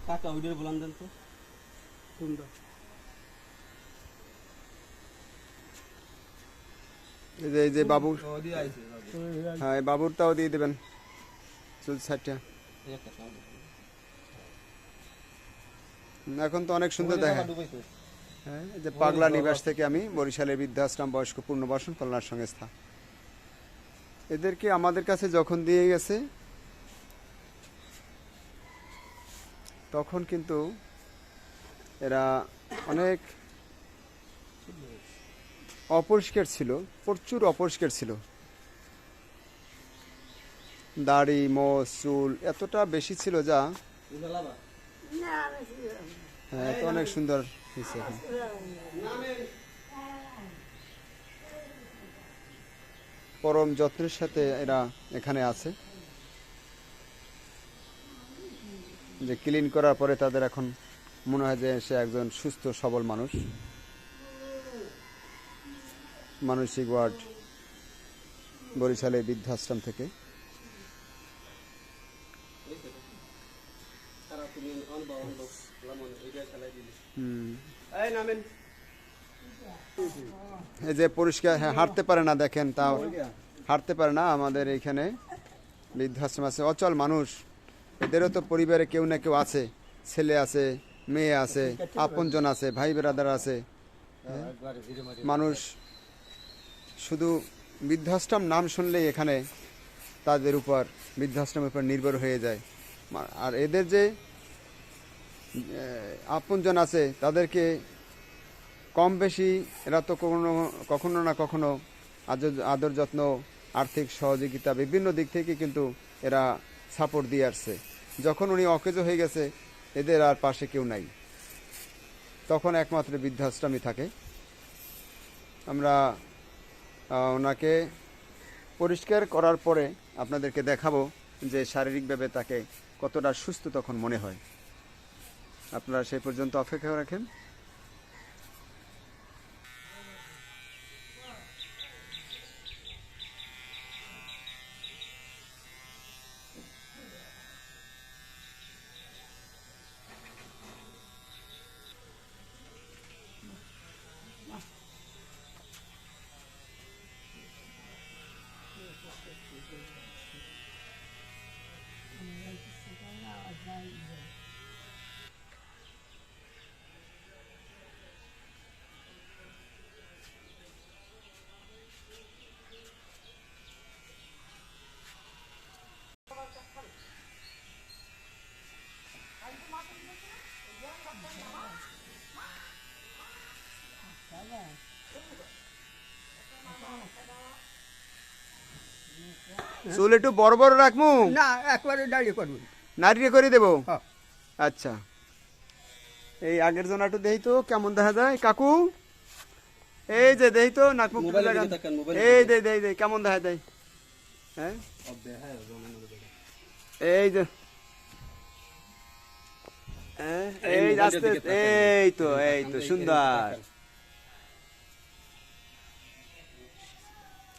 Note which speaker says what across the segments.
Speaker 1: কাকা ওইটার বলান দেন তো কোনটা
Speaker 2: এই যে বাবুর, হ্যাঁ বাবুরটাও দিয়ে দেবেন চুল সাইডটা। এখন তো অনেক সুন্দর দেখা। হ্যাঁ, এই যে পাগলা নিবাস থেকে আমি বরিশালের বৃদ্ধাশ্রম বয়স্ক পুনর্বাসন কল্যাণ সংস্থা, এদেরকে আমাদের কাছে যখন দিয়ে গেছে তখন কিন্তু এরা অনেক অপরিষ্কার ছিল, প্রচুর অপরিষ্কার ছিল। দাড়ি মোষ চুল এতটা বেশি ছিল যা, হ্যাঁ তো অনেক সুন্দর হয়েছে এখন। পরম যত্নের সাথে এরা এখানে আছে, যে ক্লিন করার পরে তাদের এখন মনে হয় যে সে একজন সুস্থ সবল মানুষ। মানসিক ওয়ার্ড বরিশালের বৃদ্ধাশ্রম থেকে। এই যে পরিষ্কার, হ্যাঁ হাঁটতে পারে না দেখেন, তাও হাঁটতে পারে না। আমাদের এইখানে বৃদ্ধাশ্রম আছে, অচল মানুষ, এদেরও তো পরিবারে কেউ না কেউ আছে, ছেলে আছে, মেয়ে আছে, আপনজন আছে, ভাই বেরাদার আছে। মানুষ শুধু বৃদ্ধাশ্রম নাম শুনলেই এখানে তাদের উপর, বৃদ্ধাশ্রমের উপর নির্ভর হয়ে যায়। আর এদের যে আপনজন আছে তাদেরকে কম বেশি এরা তো কখনো না কখনো আদর যত্ন, আর্থিক সহযোগিতা বিভিন্ন দিক থেকে কিন্তু এরা সাপোর্ট দিয়ে আসছে। যখন উনি অকেজো হয়ে গেছে, এদের আর পাশে কেউ নাই, তখন একমাত্র বৃদ্ধাশ্রমই থাকে। আমরা ওনাকে পরিষ্কার করার পরে আপনাদেরকে দেখাবো যে শারীরিকভাবে তাকে কতটা সুস্থ তখন মনে হয়। আপনারা সেই পর্যন্ত অপেক্ষা রাখেন। চুল একটু বড় বড় রাখবো
Speaker 3: না, একবারে দাঁড়িয়ে করবো,
Speaker 2: নাড়িয়ে করে দেবো।
Speaker 3: হ্যাঁ।
Speaker 2: আচ্ছা, এই আগের জন্য একটু দেই তো কেমন দেখা যায় কাকু। এই যে দেই তো নাক মুখ
Speaker 1: মোবাইলে
Speaker 2: লাগান।
Speaker 1: দিকে তাকান, মোবাইলে
Speaker 2: এই
Speaker 1: দিকে।
Speaker 2: দে কেমন দেখা যায়। হ্যাঁ
Speaker 1: হ্যাঁ জমানো দেবে।
Speaker 2: এই যে এই
Speaker 1: মোবাইলের
Speaker 2: আস্তে
Speaker 1: দিকে তাকান।
Speaker 2: এই তো সুন্দর,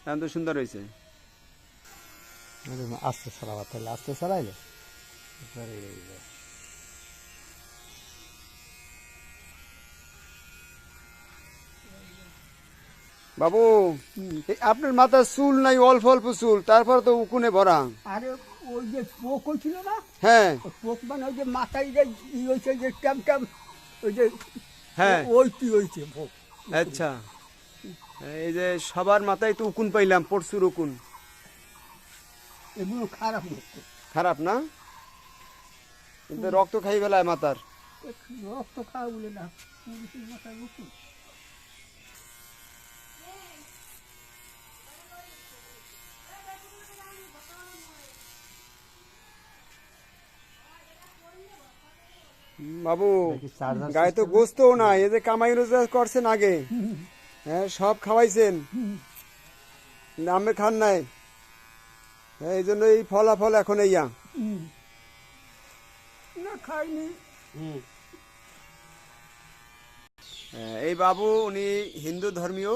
Speaker 2: এখন তো সুন্দর হয়েছে।
Speaker 3: আস্তে সরাবা, তাহলে আস্তে সরাইলে
Speaker 2: বাবু আপনার মাথার চুল নাই, অল্প অল্প চুল, তারপর তো উকুনে ভরা।
Speaker 3: আরে ওই যে পোক হয়েছিল না,
Speaker 2: হ্যাঁ
Speaker 3: পোক মানে ওই যে মাথায় যে ই হয়েছে, যে ট্যাম ট্যাম, ওই যে
Speaker 2: হ্যাঁ
Speaker 3: ওই কি হয়েছে পোক।
Speaker 2: আচ্ছা, এই যে সবার মাথায় তো উকুন পাইলাম, প্রচুর উকুন।
Speaker 3: এগুলো খারাপ লোক,
Speaker 2: খারাপ না, কিন্তু রক্ত খাই ফেলায় মাথার।
Speaker 3: রক্ত খাওয়া বলে না, পুলিশের মাথায় রক্ত।
Speaker 2: বাবু গায়ে তো গোস্তও না, এই যে কামাই রোজগার করছেন আগে, হ্যাঁ সব খাওয়াইছেন, নামে খান নাই, হ্যাঁ এই জন্য এই ফলাফল এখন এইয়া।
Speaker 3: না খাইনি।
Speaker 2: এই বাবু উনি হিন্দু ধর্মীয়,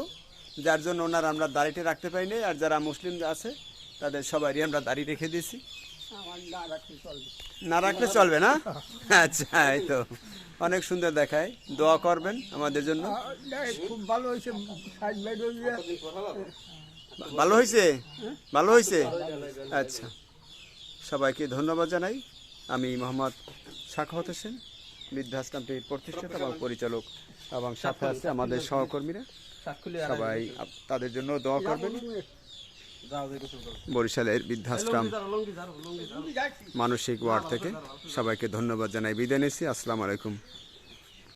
Speaker 2: যার জন্য ওনার আমরা দাড়িটা রাখতে পারিনি, আর যারা মুসলিম আছে তাদের সবারই আমরা দাড়ি রেখে দিয়েছি।
Speaker 3: আমার না রাখতে চলবে।
Speaker 2: না রাখলে চলবে না? আচ্ছা, এই তো অনেক সুন্দর দেখায়। দোয়া করবেন আমাদের জন্য।
Speaker 3: না, খুব ভালো হয়েছে সাইড বাইড হয়ে
Speaker 2: ভালো হয়েছে, ভালো হয়েছে। আচ্ছা, সবাইকে ধন্যবাদ জানাই। আমি মোহাম্মদ সাখাওয়াত হোসেন, বৃদ্ধাশ্রমটির প্রতিষ্ঠাতা এবং পরিচালক, এবং সাথে আছে আমাদের সহকর্মীরা। সবাই তাদের জন্য দোয়া করবেন। বরিশালের বৃদ্ধাশ্রম মানসিক ওয়ার্ড থেকে সবাইকে ধন্যবাদ জানাই। বিদায় নিচ্ছি। আসসালামু আলাইকুম।